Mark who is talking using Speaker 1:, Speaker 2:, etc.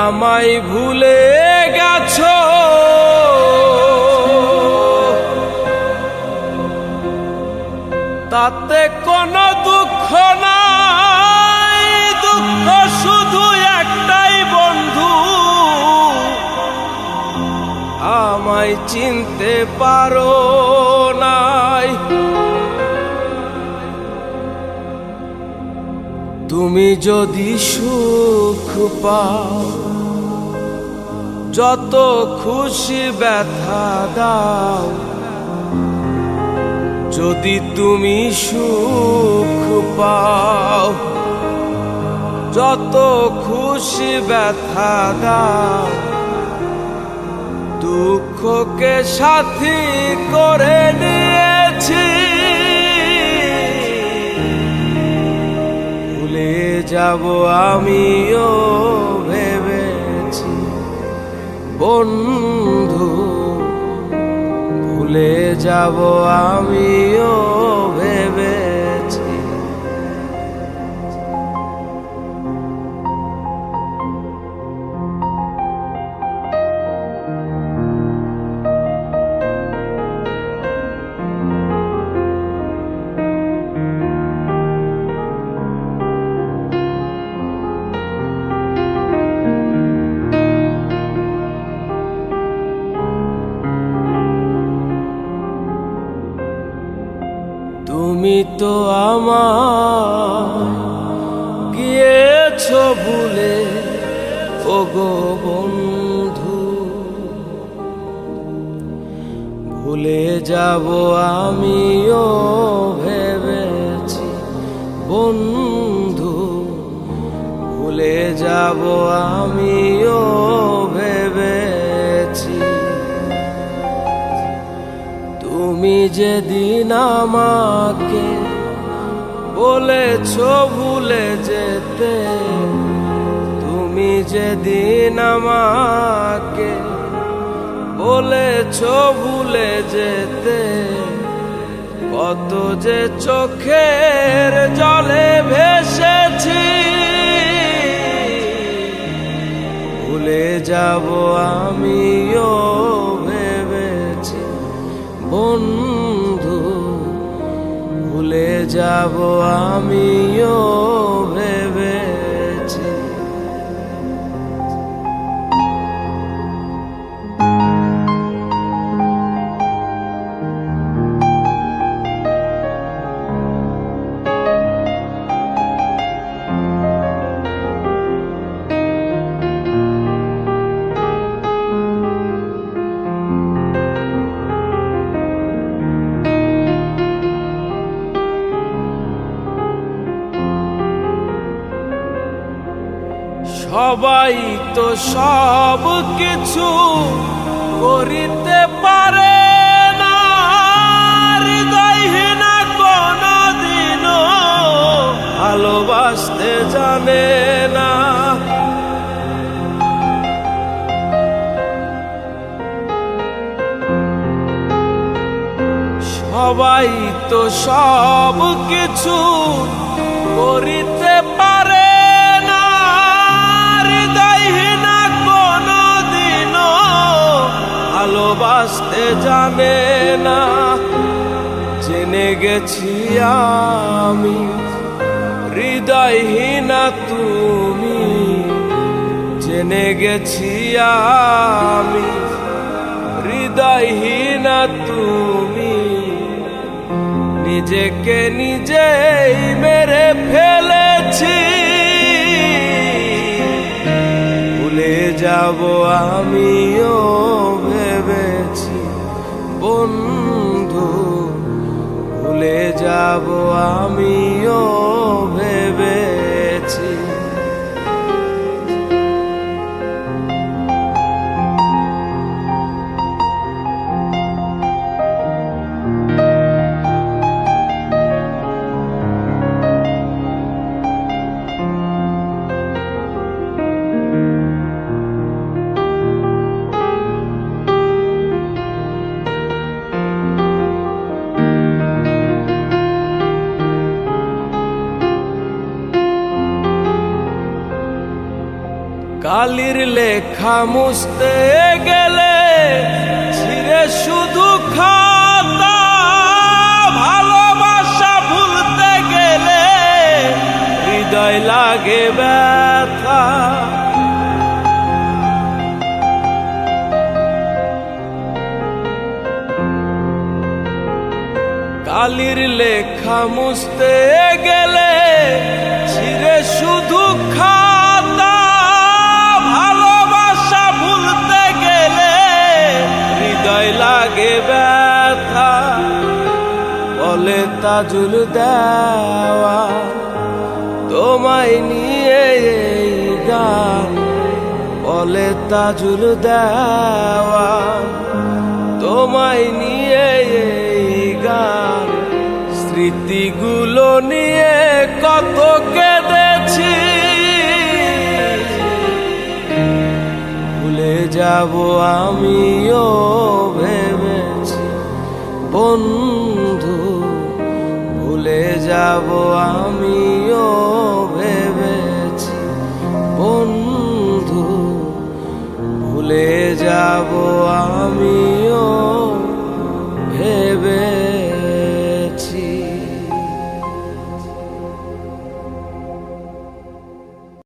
Speaker 1: আমায় ভুলে গেছো, তাতে কোনো দুঃখ নাই, দুঃখ শুধু একটাই বন্ধু, আমায় চিনতে পারো নাই। তুমি যদি সুখ পাও, যত খুশি ব্যথা দাও, যদি তুমি সুখ পাও, যত খুশি ব্যথা দাও, দুঃখকে সাথী করে নিয়েছি, ভুলে যাব আমিও ভেবেছি বন্ধু, ভুলে যাব আমিও ভেবেছি। তুমি তো আমায় গিয়েছো ভুলে, ওগো বন্ধু, ভুলে যাব আমিও ভেবেছি বন্ধু, ভুলে যাব আমিও ভেবেছি। তুমি যেদিন আমাকে বলেছো ভুলে যেতে, তুমি যেদিন আমাকে বলেছো ভুলে যেতে, কত যে চোখের জলে ভেসেছি, ভুলে যাব আমিও ভেবেছি বন্ধু, ভুলে যাব আমিও ভেবেছি। সবাই তো সব কিছু করিতে পারে না, হৃদয়হীনা কোনদিনও ভালোবাসতে জানে না। সবাই তো সব কিছু করিতে পারে, ভালোবাসতে জানে না। জেনে গেছি আমি হৃদয়হীনা তুমি, জেনে গেছি আমি হৃদয়হীনা তুমি, নিজেকে নিজেই মেরে ফেলেছি, ভুলে যাব আমিও ভেবেছি বন্ধু, ভুলে যাব আমিও ভেবেছি। কালির লেখা মুছতে গেলে ছিঁড়ে শুধু খাতা, ভালোবাসা ভুলতে গেলে হৃদয় লাগে ব্যথা। কালির লেখা মুছতে গেলে ছিঁড়ে শুধু খাতা, ভালোবাসা ভুলতে গেলে হৃদয় লাগে ব্যথা। বলে তাজুল দেওয়া তোমায় নিয়ে এই গান, বলে তাজুল দেওয়া তোমায় নিয়ে এই গান। স্মৃতিগুলো নিয়ে কত কেঁদেছি, ভুলে যাব আমিও ভেবেছি বন্ধু, ভুলে যাব আমিও ভেবেছি বন্ধু, ভুলে যাব আমিও ভেবেছি।